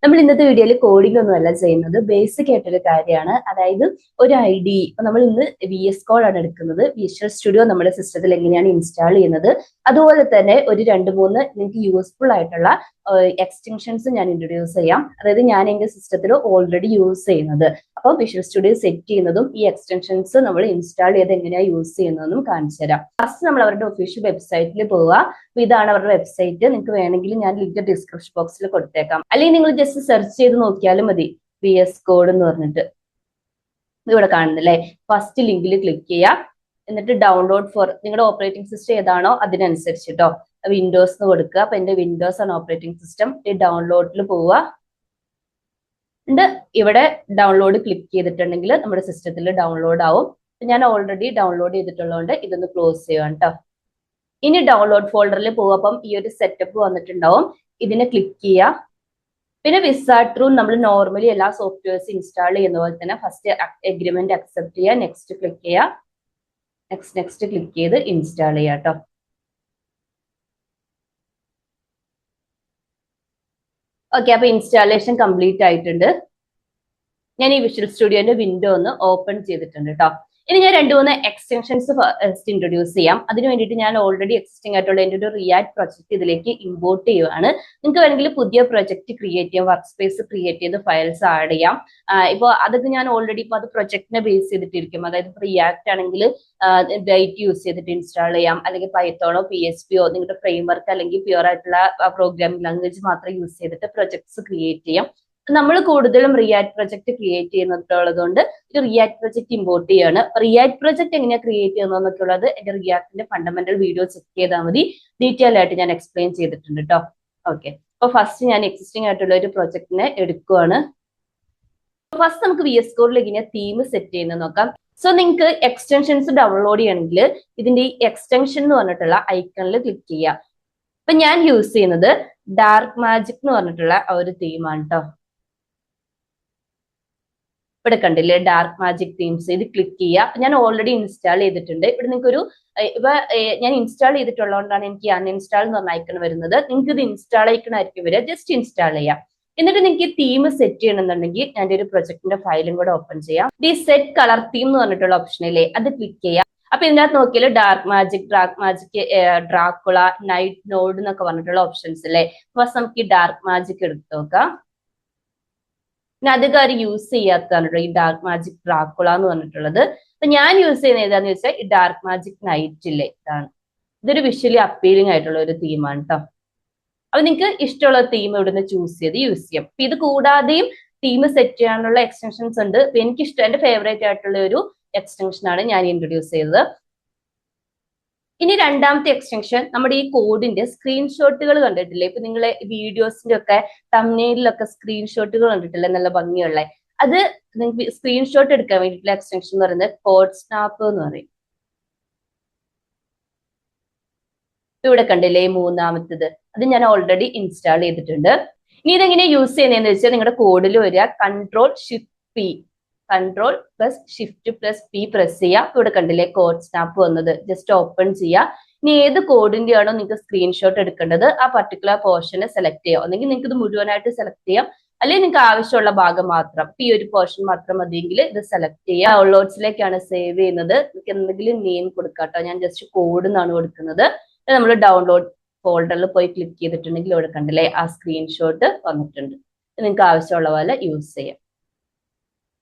നമ്മൾ ഇന്നത്തെ വീഡിയോയിൽ കോഡിംഗ് ഒന്നുമല്ല ചെയ്യുന്നത്, ബേസിക് ആയിട്ടൊരു കാര്യമാണ്. അതായത് ഒരു ഐഡി നമ്മൾ ഇന്ന് VS Code ആണ് എടുക്കുന്നത്. വിഷ്വൽ സ്റ്റുഡിയോ നമ്മുടെ സിസ്റ്റത്തിൽ എങ്ങനെയാണ് ഇൻസ്റ്റാൾ ചെയ്യുന്നത്, അതുപോലെ തന്നെ ഒരു 2-3 നിങ്ങൾക്ക് യൂസ്ഫുൾ ആയിട്ടുള്ള എക്സ്റ്റൻഷൻസ് ഞാൻ ഇൻട്രൊഡ്യൂസ് ചെയ്യാം. അതായത് ഞാൻ എന്റെ സിസ്റ്റത്തിൽ ഓൾറെഡി യൂസ് ചെയ്യുന്നത്. അപ്പോൾ വിഷ്വൽ സ്റ്റുഡിയോ സെറ്റ് ചെയ്യുന്നതും ഈ എക്സ്റ്റൻഷൻസ് നമ്മൾ ഇൻസ്റ്റാൾ ചെയ്ത് എങ്ങനെയാണ് യൂസ് ചെയ്യുന്നതെന്നും കാണിച്ചു തരാം. ഫസ്റ്റ് നമ്മൾ അവരുടെ ഒഫീഷ്യൽ വെബ്സൈറ്റിൽ പോവുക. അപ്പൊ ഇതാണ് അവരുടെ വെബ്സൈറ്റ്. നിങ്ങൾക്ക് വേണമെങ്കിൽ ഞാൻ ലിങ്ക് ഡിസ്ക്രിപ്ഷൻ ബോക്സിൽ കൊടുത്തേക്കാം, അല്ലെങ്കിൽ നിങ്ങൾ ജസ്റ്റ് സെർച്ച് ചെയ്ത് നോക്കിയാലും മതി, VS Code എന്ന് പറഞ്ഞിട്ട്. ഇവിടെ കാണുന്നില്ലേ, ഫസ്റ്റ് ലിങ്കിൽ ക്ലിക്ക് ചെയ്യുക. എന്നിട്ട് ഡൗൺലോഡ് ഫോർ നിങ്ങളുടെ ഓപ്പറേറ്റിംഗ് സിസ്റ്റം ഏതാണോ അതിനനുസരിച്ച് കേട്ടോ, വിൻഡോസ് എന്ന് കൊടുക്കുക. അപ്പൊ എന്റെ വിൻഡോസ് ആണ് ഓപ്പറേറ്റിംഗ് സിസ്റ്റം. ഈ ഡൗൺലോഡിൽ പോവുക. ഇവിടെ ഡൗൺലോഡ് ക്ലിക്ക് ചെയ്തിട്ടുണ്ടെങ്കിൽ നമ്മുടെ സിസ്റ്റത്തിൽ ഡൗൺലോഡ് ആവും. ഞാൻ ഓൾറെഡി ഡൗൺലോഡ് ചെയ്തിട്ടുള്ളതുകൊണ്ട് ഇതൊന്ന് ക്ലോസ് ചെയ്യുക കേട്ടോ. ഇനി ഡൗൺലോഡ് ഫോൾഡറിൽ പോകും. അപ്പം ഈ ഒരു സെറ്റപ്പ് വന്നിട്ടുണ്ടാവും. ഇതിനെ ക്ലിക്ക് ചെയ്യുക. പിന്നെ വിസാർഡ് ത്രൂ നമ്മൾ നോർമലി എല്ലാ സോഫ്റ്റ്വെയർസ് ഇൻസ്റ്റാൾ ചെയ്യുന്ന പോലെ തന്നെ ഫസ്റ്റ് എഗ്രിമെന്റ് അക്സെപ്റ്റ് ചെയ്യുക, നെക്സ്റ്റ് ക്ലിക്ക് ചെയ്യുക, നെക്സ്റ്റ് ക്ലിക്ക് ചെയ്ത് ഇൻസ്റ്റാൾ ചെയ്യുക കേട്ടോ. ഓക്കെ, അപ്പൊ ഇൻസ്റ്റാളേഷൻ കംപ്ലീറ്റ് ആയിട്ടുണ്ട്. ഞാൻ ഈ വിഷ്വൽ സ്റ്റുഡിയോന്റെ വിൻഡോ ഒന്ന് ഓപ്പൺ ചെയ്തിട്ടുണ്ട് കേട്ടോ. ഇനി ഞാൻ 2-3 എക്സ്റ്റൻഷൻസ് ഫസ്റ്റ് ഇൻട്രൊഡ്യൂസ് ചെയ്യാം. അതിന് വേണ്ടിയിട്ട് ഞാൻ ഓൾറെഡി എക്സിസ്റ്റിംഗ് ആയിട്ടുള്ള എൻ്റെ ഒരു റിയാക്ട് പ്രൊജക്ട് ഇതിലേക്ക് ഇമ്പോർട്ട് ചെയ്യുവാണ്. നിങ്ങൾക്ക് വേണമെങ്കിൽ പുതിയ പ്രൊജക്ട് ക്രിയേറ്റ് ചെയ്യാം, വർക്ക് സ്പേസ് ക്രിയേറ്റ് ചെയ്ത് ഫയൽസ് ആഡ് ചെയ്യാം. ഇപ്പോൾ അതൊക്കെ ഞാൻ ഓൾറെഡി ഇപ്പോൾ അത് പ്രൊജക്ടിനെ ബേസ് ചെയ്തിട്ടിരിക്കും. അതായത് റിയാക്ട് ആണെങ്കിൽ ഡേറ്റ് യൂസ് ചെയ്തിട്ട് ഇൻസ്റ്റാൾ ചെയ്യാം, അല്ലെങ്കിൽ പൈത്തോണോ PHP നിങ്ങളുടെ ഫ്രെയിം വർക്ക് അല്ലെങ്കിൽ പ്യുവർ ആയിട്ടുള്ള പ്രോഗ്രാമിംഗ് ലാംഗ്വേജ് മാത്രം യൂസ് ചെയ്തിട്ട് പ്രൊജക്ട്സ് ക്രിയേറ്റ് ചെയ്യാം. നമ്മൾ കൂടുതലും റിയാക്ട് പ്രൊജക്ട് ക്രിയേറ്റ് ചെയ്യുന്നുള്ളത് കൊണ്ട് ഒരു റിയാക്ട് പ്രൊജക്ട് ഇമ്പോർട്ട് ചെയ്യാണ്. റിയാക്ട് പ്രൊജക്ട് എങ്ങനെയാണ് ക്രിയേറ്റ് ചെയ്യുന്നതെന്നൊക്കെ ഉള്ളത് എന്റെ റിയാക്ടിന്റെ ഫണ്ടമെന്റൽ വീഡിയോ ചെക്ക് ചെയ്താൽ മതി. ഡീറ്റെയിൽ ആയിട്ട് ഞാൻ എക്സ്പ്ലെയിൻ ചെയ്തിട്ടുണ്ട് കേട്ടോ. ഓക്കെ, അപ്പൊ ഫസ്റ്റ് ഞാൻ എക്സിസ്റ്റിംഗ് ആയിട്ടുള്ള ഒരു പ്രൊജക്ടിനെ എടുക്കുവാണ്. ഫസ്റ്റ് നമുക്ക് VS Codeൽ എങ്ങനെയാണ് തീം സെറ്റ് ചെയ്യുന്നത് നോക്കാം. സോ നിങ്ങൾക്ക് എക്സ്റ്റൻഷൻസ് ഡൗൺലോഡ് ചെയ്യണമെങ്കിൽ ഇതിന്റെ ഈ എക്സ്റ്റൻഷൻ എന്ന് പറഞ്ഞിട്ടുള്ള ഐക്കണിൽ ക്ലിക്ക് ചെയ്യുക. അപ്പൊ ഞാൻ യൂസ് ചെയ്യുന്നത് ഡാർക്ക് മാജിക് എന്ന് പറഞ്ഞിട്ടുള്ള ഒരു തീമാണ് കേട്ടോ. ഇവിടെ കണ്ടില്ലേ, ഡാർക്ക് മാജിക് തീംസ്. ഇത് ക്ലിക്ക് ചെയ്യുക. ഞാൻ ഓൾറെഡി ഇൻസ്റ്റാൾ ചെയ്തിട്ടുണ്ട്. ഇവിടെ നിങ്ങൾക്ക് ഞാൻ ഇൻസ്റ്റാൾ ചെയ്തിട്ടുള്ളതുകൊണ്ടാണ് എനിക്ക് അൺഇൻസ്റ്റാൾ എന്ന് പറഞ്ഞ ഐക്കൺ വരുന്നത്. നിങ്ങൾക്ക് ഇത് ഇൻസ്റ്റാൾ ഐക്കണായിരിക്കും വരിക. ജസ്റ്റ് ഇൻസ്റ്റാൾ ചെയ്യാം. എന്നിട്ട് നിങ്ങൾക്ക് തീം സെറ്റ് ചെയ്യണമെന്നുണ്ടെങ്കിൽ ഞാൻ ഒരു പ്രൊജക്ടിന്റെ ഫയലും കൂടെ ഓപ്പൺ ചെയ്യാം. ഈ സെറ്റ് കളർ തീം എന്ന് പറഞ്ഞിട്ടുള്ള ഓപ്ഷനില്ലേ, അത് ക്ലിക്ക് ചെയ്യാം. അപ്പൊ ഇതിനകത്ത് നോക്കിയാൽ dark magic, Dracula, night node എന്നൊക്കെ പറഞ്ഞിട്ടുള്ള ഓപ്ഷൻസ് അല്ലേ. ഫസ്റ്റ് നമുക്ക് ഈ ഡാർക്ക് മാജിക് എടുത്ത് നോക്കാം. പിന്നെ അധികം യൂസ് ചെയ്യാത്തതാണ് ഈ ഡാർക്ക് മാജിക് ഡ്രാക്കുള എന്ന് പറഞ്ഞിട്ടുള്ളത്. അപ്പൊ ഞാൻ യൂസ് ചെയ്യുന്നത് ഏതാന്ന് വെച്ചാൽ ഈ ഡാർക്ക് മാജിക് നൈറ്റ് ഇല്ലേ, ഇതാണ്. ഇതൊരു വിഷ്വലി അപ്പീലിംഗ് ആയിട്ടുള്ള ഒരു തീമാണ് കേട്ടോ. അപ്പൊ നിങ്ങൾക്ക് ഇഷ്ടമുള്ള തീം ഇവിടുന്ന് ചൂസ് ചെയ്ത് യൂസ് ചെയ്യാം. അപ്പൊ ഇത് കൂടാതെയും തീം സെറ്റ് ചെയ്യാനുള്ള എക്സ്റ്റൻഷൻസ് ഉണ്ട്. അപ്പൊ എനിക്കിഷ്ടം, എന്റെ ഫേവറേറ്റ് ആയിട്ടുള്ള ഒരു എക്സ്റ്റൻഷൻ ആണ് ഞാൻ ഇൻട്രൊഡ്യൂസ് ചെയ്തത്. ഇനി രണ്ടാമത്തെ എക്സ്റ്റൻഷൻ നമ്മുടെ ഈ കോഡിന്റെ സ്ക്രീൻഷോട്ടുകൾ കണ്ടിട്ടില്ലേ. ഇപ്പൊ നിങ്ങൾ വീഡിയോസിന്റെ ഒക്കെ തംബ്നെയിലൊക്കെ സ്ക്രീൻഷോട്ടുകൾ കണ്ടിട്ടില്ലേ, നല്ല ഭംഗിയുള്ള. അത് നിങ്ങൾക്ക് സ്ക്രീൻഷോട്ട് എടുക്കാൻ വേണ്ടിയിട്ടുള്ള എക്സ്റ്റൻഷൻ എന്ന് പറയുന്നത് കോഡ് സ്നാപ്പ് എന്ന് പറയും. ഇവിടെ കണ്ടില്ലേ മൂന്നാമത്തത്, അത് ഞാൻ ഓൾറെഡി ഇൻസ്റ്റാൾ ചെയ്തിട്ടുണ്ട്. ഇനി ഇതെങ്ങനെ യൂസ് ചെയ്യുന്നതെന്ന് വെച്ചാൽ നിങ്ങളുടെ കോഡിൽ വരിക Ctrl+Shift+P പ്രസ് ചെയ്യുക. ഇവിടെ കണ്ടില്ലേ കോഡ് സ്നാപ്പ് വന്നത്, ജസ്റ്റ് ഓപ്പൺ ചെയ്യുക. ഇനി ഏത് കോഡിന്റെ ആണോ നിങ്ങൾക്ക് സ്ക്രീൻഷോട്ട് എടുക്കേണ്ടത് ആ പർട്ടിക്കുലർ പോർഷനെ സെലക്ട് ചെയ്യാം. അല്ലെങ്കിൽ നിങ്ങൾക്ക് ഇത് മുഴുവനായിട്ട് സെലക്ട് ചെയ്യാം, അല്ലെങ്കിൽ നിങ്ങൾക്ക് ആവശ്യമുള്ള ഭാഗം മാത്രം, ഈ ഒരു പോർഷൻ മാത്രം മതിയെങ്കിൽ ഇത് സെലക്ട് ചെയ്യുക. ഡൗൺലോഡ്സിലേക്കാണ് സേവ് ചെയ്യുന്നത്. നിങ്ങൾക്ക് എന്തെങ്കിലും നെയിം കൊടുക്കാം കേട്ടോ. ഞാൻ ജസ്റ്റ് കോഡ് എന്നാണ് കൊടുക്കുന്നത്. നമ്മൾ ഡൗൺലോഡ് ഫോൾഡറിൽ പോയി ക്ലിക്ക് ചെയ്തിട്ടുണ്ടെങ്കിൽ ഇവിടെ കണ്ടില്ലേ ആ സ്ക്രീൻഷോട്ട് വന്നിട്ടുണ്ട്. നിങ്ങൾക്ക് ആവശ്യമുള്ള പോലെ യൂസ് ചെയ്യാം.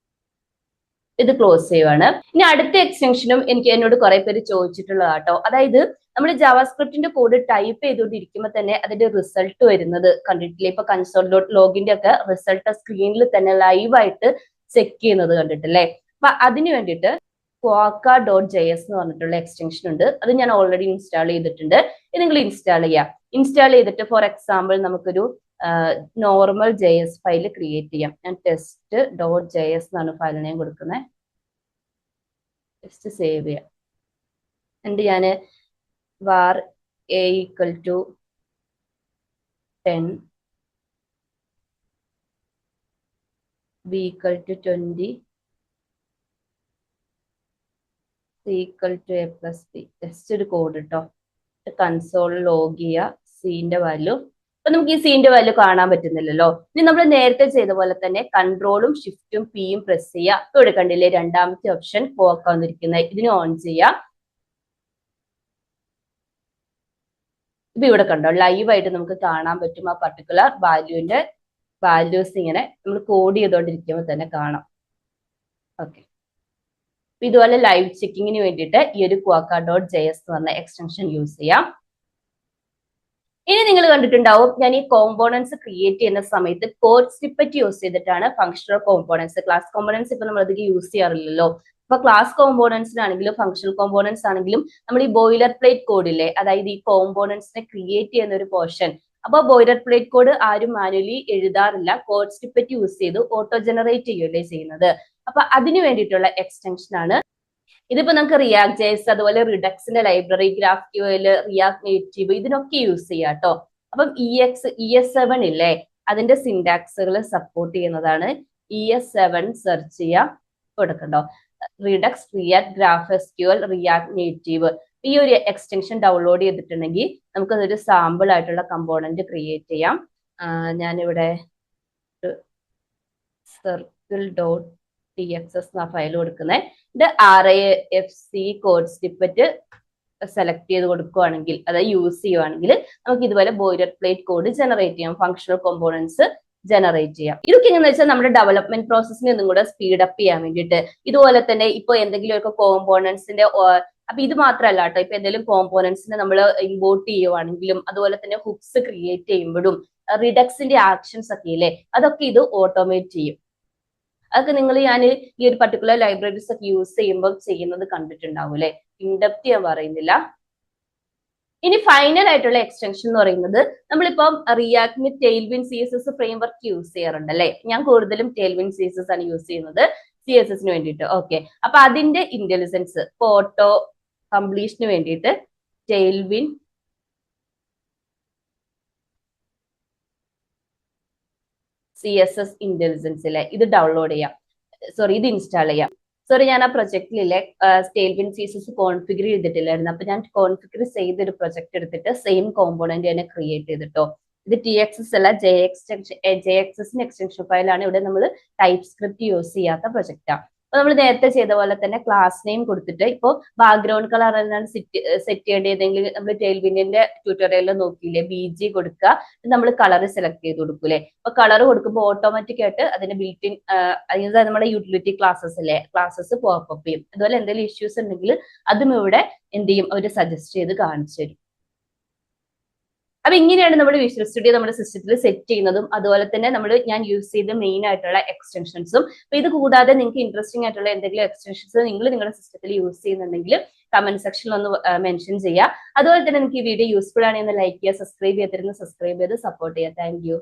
ഇത് ക്ലോസ് ചെയ്യുവാണ്. ഇനി അടുത്ത എക്സ്റ്റൻഷനും എന്നോട് കുറെ പേര് ചോദിച്ചിട്ടുള്ളതാട്ടോ. അതായത് നമ്മൾ ജാവാസ്ക്രിപ്റ്റിന്റെ കോഡ് ടൈപ്പ് ചെയ്തുകൊണ്ടിരിക്കുമ്പോൾ തന്നെ അതിന്റെ റിസൾട്ട് വരുന്നത് കണ്ടിട്ടില്ലേ. ഇപ്പൊ console.logന്റെ ഒക്കെ റിസൾട്ട് സ്ക്രീനിൽ തന്നെ ലൈവായിട്ട് ചെക്ക് ചെയ്യുന്നത് കണ്ടിട്ടില്ലേ. അപ്പൊ അതിന് വേണ്ടിയിട്ട് quokka.js എന്ന് പറഞ്ഞിട്ടുള്ള എക്സ്റ്റൻഷൻ ഉണ്ട്. അത് ഞാൻ ഓൾറെഡി ഇൻസ്റ്റാൾ ചെയ്തിട്ടുണ്ട്. ഇത് നിങ്ങൾ ഇൻസ്റ്റാൾ ചെയ്യാം. ഇൻസ്റ്റാൾ ചെയ്തിട്ട് ഫോർ എക്സാമ്പിൾ നമുക്കൊരു നോർമൽ JS ഫയൽ ക്രിയേറ്റ് ചെയ്യാം. ഞാൻ test.js എന്നാണ് ഫയൽ നെയിം കൊടുക്കുന്നത്. ജസ്റ്റ് സേവ് ചെയ്യാം. എന്നിട്ട് ഞാൻ var a = 10 b = 20 c = a + b. Just ഒരു കോഡ് കേട്ടോ. കൺസോൾ ലോഗ് ചെയ്യുക, സിന്റെ വാല്യൂ അപ്പൊ നമുക്ക് ഈ സീന്റെ വാല്യൂ കാണാൻ പറ്റുന്നില്ലല്ലോ. ഇനി നമ്മൾ നേരത്തെ ചെയ്ത പോലെ തന്നെ കൺട്രോളും ഷിഫ്റ്റും പിയും പ്രസ് ചെയ്യുക. ഇപ്പൊ ഇവിടെ കണ്ടില്ലേ രണ്ടാമത്തെ ഓപ്ഷൻ പോക്ക് വന്നിരിക്കുന്നത്, ഇതിന് ഓൺ ചെയ്യാം. ഇപ്പൊ ഇവിടെ കണ്ടോ ലൈവായിട്ട് നമുക്ക് കാണാൻ പറ്റും ആ പർട്ടിക്കുലർ വാല്യൂസ് ഇങ്ങനെ നമ്മൾ കോഡ് ചെയ്തോണ്ടിരിക്കുമ്പോൾ തന്നെ കാണാം. ഓക്കെ, ഇതുപോലെ ലൈവ് ചെക്കിങ്ങിന് വേണ്ടിയിട്ട് ഈ ഒരു quokka.js എന്ന് പറഞ്ഞ എക്സ്റ്റൻഷൻ യൂസ് ചെയ്യാം. ഇനി നിങ്ങൾ കണ്ടിട്ടുണ്ടാവും ഞാൻ ഈ കോമ്പോണൻസ് ക്രിയേറ്റ് ചെയ്യുന്ന സമയത്ത് കോഡ് സ്നിപ്പറ്റ് യൂസ് ചെയ്തിട്ടാണ് ഫങ്ഷണൽ കോമ്പോണൻസ്. ക്ലാസ് കോമ്പോണൻസ് ഇപ്പൊ നമ്മൾ അധികം യൂസ് ചെയ്യാറില്ലല്ലോ. അപ്പൊ ക്ലാസ് കോമ്പോണൻസിനാണെങ്കിലും ഫങ്ഷണൽ കോമ്പോണൻസ് ആണെങ്കിലും നമ്മൾ ഈ ബോയിലർ പ്ലേറ്റ് കോഡ് ഇല്ലേ, അതായത് ഈ കോമ്പോണൻസിനെ ക്രിയേറ്റ് ചെയ്യുന്ന ഒരു പോർഷൻ, അപ്പൊ ബോയിലർ പ്ലേറ്റ് കോഡ് ആരും മാനുവലി എഴുതാറില്ല, കോഡ് സ്നിപ്പറ്റ് യൂസ് ചെയ്ത് ഓട്ടോ ജനറേറ്റ് ചെയ്യുകയല്ലേ ചെയ്യുന്നത്. അപ്പൊ അതിന് വേണ്ടിയിട്ടുള്ള എക്സ്റ്റൻഷൻ ആണ് ഇതിപ്പോ നമുക്ക് റിയാക്ട് ജെഎസ്, അതുപോലെ റിഡക്സിന്റെ ലൈബ്രറി, GraphQL, റിയാക്ട് നേറ്റീവ് ഇതിനൊക്കെ യൂസ് ചെയ്യാം കേട്ടോ. അപ്പം ES7 ഇല്ലേ, അതിന്റെ സിന്റാക്സുകൾ സപ്പോർട്ട് ചെയ്യുന്നതാണ്. ES7 സെർച്ച് ചെയ്യാം, കൊടുക്കണ്ടോ Redux, React, GraphQL, React Native. ഈ ഒരു എക്സ്റ്റൻഷൻ ഡൗൺലോഡ് ചെയ്തിട്ടുണ്ടെങ്കിൽ നമുക്ക് അതൊരു സാമ്പിൾ ആയിട്ടുള്ള കമ്പോണന്റ് ക്രിയേറ്റ് ചെയ്യാം. ഞാനിവിടെ circle.txs എന്ന ഫയൽ കൊടുക്കുന്നത്. ഇത് RAFC കോഡ് സ്നിപ്പറ്റ് സെലക്ട് ചെയ്ത് കൊടുക്കുകയാണെങ്കിൽ, അതായത് യൂസ് ചെയ്യുവാണെങ്കിൽ നമുക്ക് ഇതുപോലെ ബോയിലർ പ്ലേറ്റ് കോഡ് ജനറേറ്റ് ചെയ്യാം, ഫങ്ഷണൽ കോമ്പോണൻസ് ജനറേറ്റ് ചെയ്യാം. ഇതൊക്കെ എങ്ങനെയാണെന്ന് വെച്ചാൽ നമ്മുടെ ഡെവലപ്മെന്റ് പ്രോസസ്സിനെ ഒന്നും കൂടെ സ്പീഡ് അപ്പ് ചെയ്യാൻ വേണ്ടിയിട്ട്. ഇതുപോലെ തന്നെ ഇപ്പൊ എന്തെങ്കിലുമൊക്കെ കോമ്പോണൻസിന്റെ അപ്പൊ ഇത് മാത്രമല്ല കേട്ടോ, ഇപ്പൊ എന്തെങ്കിലും കോമ്പോണൻസിനെ നമ്മൾ ഇമ്പോർട്ട് ചെയ്യുവാണെങ്കിലും അതുപോലെ തന്നെ ഹുക്സ് ക്രിയേറ്റ് ചെയ്യുമ്പോഴും റിഡക്സിന്റെ ആക്ഷൻസ് ഒക്കെ ഇല്ലേ, അതൊക്കെ ഇത് ഓട്ടോമേറ്റ് ചെയ്യും. അതൊക്കെ നിങ്ങൾ ഞാൻ ഈ ഒരു പർട്ടിക്കുലർ ലൈബ്രറീസ് ഒക്കെ യൂസ് ചെയ്യുമ്പോൾ ചെയ്യുന്നത് കണ്ടിട്ടുണ്ടാവും അല്ലെ. ഇൻഡെപ്ത് ഞാൻ പറയുന്നില്ല. ഇനി ഫൈനൽ ആയിട്ടുള്ള എക്സ്റ്റൻഷൻ എന്ന് പറയുന്നത് നമ്മളിപ്പം റിയാക്ടിന് ടെയിൽവിൻ CSS ഫ്രെയിംവർക്ക് യൂസ് ചെയ്യാറുണ്ട് അല്ലെ. ഞാൻ കൂടുതലും ടെയിൽവിൻ CSS ആണ് യൂസ് ചെയ്യുന്നത് CSSന് വേണ്ടിയിട്ട്. ഓക്കെ, അപ്പൊ അതിന്റെ ഇന്റലിജൻസ് ഓട്ടോ കംപ്ലീഷന് വേണ്ടിയിട്ട് ടെയിൽവിൻ CSS ഇന്റലിജൻസ് ഇല്ലേ, ഇത് ഡൗൺലോഡ് ചെയ്യാം, ഇത് ഇൻസ്റ്റാൾ ചെയ്യാം. ഞാൻ ആ പ്രൊജക്റ്റിലെ Tailwind CSS കോൺഫിഗർ ചെയ്തിട്ടില്ലായിരുന്നു. അപ്പൊ ഞാൻ കോൺഫിഗർ ചെയ്തൊരു പ്രൊജക്ട് എടുത്തിട്ട് സെയിം കോമ്പോണന്റ് തന്നെ ക്രിയേറ്റ് ചെയ്തിട്ടോ. ഇത് TXS അല്ല, JXS എക്സ്റ്റൻഷൻ ഫയലാണ്. ഇവിടെ നമ്മൾ TypeScript യൂസ് ചെയ്യാത്ത പ്രൊജക്റ്റാണ്. അപ്പൊ നമ്മൾ നേരത്തെ ചെയ്ത പോലെ തന്നെ ക്ലാസ് നെയിം കൊടുത്തിട്ട് ഇപ്പോൾ ബാക്ക്ഗ്രൗണ്ട് കളർ എന്നാണ് സെറ്റ് ചെയ്യേണ്ടതെങ്കിൽ നമ്മൾ ടെയിൽവിൻഡിന്റെ ട്യൂട്ടോറിയലിൽ നോക്കിയില്ലേ, BG കൊടുക്കുക, നമ്മൾ കളർ സെലക്ട് ചെയ്ത് കൊടുക്കൂലേ. അപ്പൊ കളർ കൊടുക്കുമ്പോൾ ഓട്ടോമാറ്റിക് ആയിട്ട് അതിന്റെ ബിൽറ്റ് ഇൻ അതായത് നമ്മുടെ യൂട്ടിലിറ്റി ക്ലാസ്സസ് അല്ലേ, ക്ലാസ്സസ് പോപ്പ് ചെയ്യും. അതുപോലെ എന്തെങ്കിലും ഇഷ്യൂസ് ഉണ്ടെങ്കിൽ അതും ഇവിടെ എന്ത് ചെയ്യും, അവർ സജസ്റ്റ് ചെയ്ത് കാണിച്ചു തരും. അപ്പൊ ഇങ്ങനെയാണ് നമ്മൾ വിഷ്വൽ സ്റ്റുഡിയോ നമ്മുടെ സിസ്റ്റത്തിൽ സെറ്റ് ചെയ്യുന്നതും അതുപോലെ തന്നെ ഞാൻ യൂസ് ചെയ്ത മെയിൻ ആയിട്ടുള്ള എക്സ്റ്റൻഷൻസും. അപ്പൊ ഇത് കൂടാതെ നിങ്ങൾക്ക് ഇൻട്രസ്റ്റിംഗ് ആയിട്ടുള്ള എന്തെങ്കിലും എക്സ്റ്റൻഷൻസ് നിങ്ങൾ നിങ്ങളുടെ സിസ്റ്റത്തിൽ യൂസ് ചെയ്യുന്നുണ്ടെങ്കിൽ കമന്റ് സെക്ഷനിൽ ഒന്ന് മെൻഷൻ ചെയ്യുക. അതുപോലെ തന്നെ നിങ്ങൾക്ക് ഈ വീഡിയോ യൂസ്ഫുൾ ആണെന്ന് ലൈക്ക് ചെയ്യുക, സബ്സ്ക്രൈബ് ചെയ്തിരുന്ന് സബ്സ്ക്രൈബ് ചെയ്ത് സപ്പോർട്ട് ചെയ്യുക. Thank you.